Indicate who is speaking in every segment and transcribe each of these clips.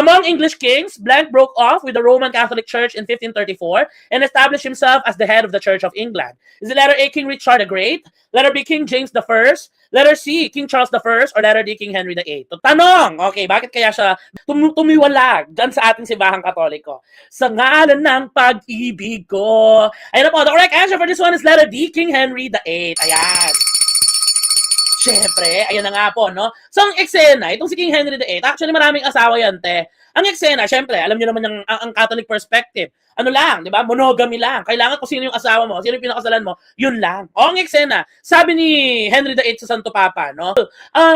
Speaker 1: Among English kings, blank broke off with the Roman Catholic Church in 1534 and established himself as the head of the Church of England. Is it letter A, King Richard the Great? Letter B, King James the First? Letter C, King Charles the First? Or letter D, King Henry the Eighth? Tanong! Okay, bakit kaya siya tumiwalag dyan sa ating simbahang katoliko? Sa ngalan ng pag-ibig ko. Ayan na po, the correct answer for this one is letter D, King Henry the Eighth. Ayan. Siyempre, ayan na nga po, no? So, ang eksena, itong si King Henry VIII, actually maraming asawa yan, te. Ang eksena, siyempre, alam niyo naman ang Catholic perspective. Ano lang, di ba? Monogamy lang. Kailangan kung sino yung asawa mo, sino yung pinakasalan mo, yun lang. O, ang eksena, sabi ni Henry VIII sa Santo Papa, no?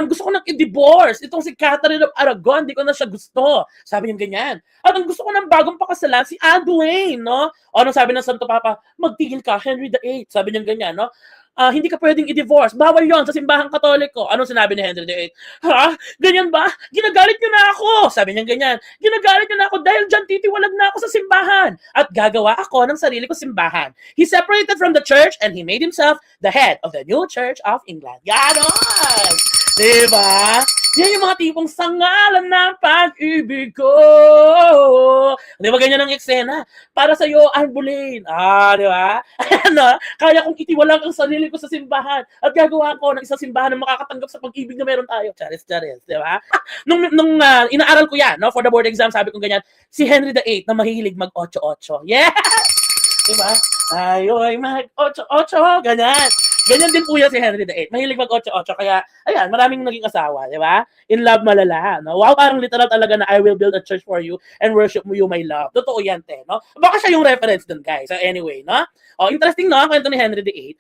Speaker 1: Gusto ko nang i-divorce. Itong si Catherine of Aragon, di ko na siya gusto. Sabi niya ganyan. At ang gusto ko ng bagong pakasalan, si Anne Boleyn, no? O, anong sabi ng Santo Papa? Magtigil ka, Henry VIII. Sabi niya ganyan, no? Hindi ka pwedeng i-divorce. Bawal yon sa simbahang katoliko. Anong sinabi ni Henry VIII? Ha? Ganyan ba? Ginagalit niyo na ako. Sabi niya ganyan. Ginagalit niyo na ako dahil dyan titiwalag na ako sa simbahan. At gagawa ako ng sarili ko simbahan. He separated from the church and he made himself the head of the new Church of England. Ganon! Diba? Yan yung mga tipong sa ngalan ng pag-ibig ko. Di ba ganyan ang eksena? Para sa'yo, Anne Boleyn. Di ba? Ano? Kaya kong itiwalang ang sarili ko sa simbahan at gagawa ko ng isang simbahan na makakatanggap sa pag-ibig na meron tayo. Charis, di ba? Nung inaaral ko yan, no, for the board exam, sabi ko ganyan, si Henry VIII na mahilig mag-8-8. Yeah! Di ba? Ayoy, mag-8-8. Ganyan. Ganyan din po yan si Henry VIII. Mahilig mag-8-8. Kaya, ayan, maraming naging asawa, di ba? In love malala, no? Wow, parang literal talaga na I will build a church for you and worship you, my love. Totoo yan, te, no? Baka siya yung reference dun, guys. So, anyway, no? Oh, interesting, no? Ang kwento ni Henry VIII.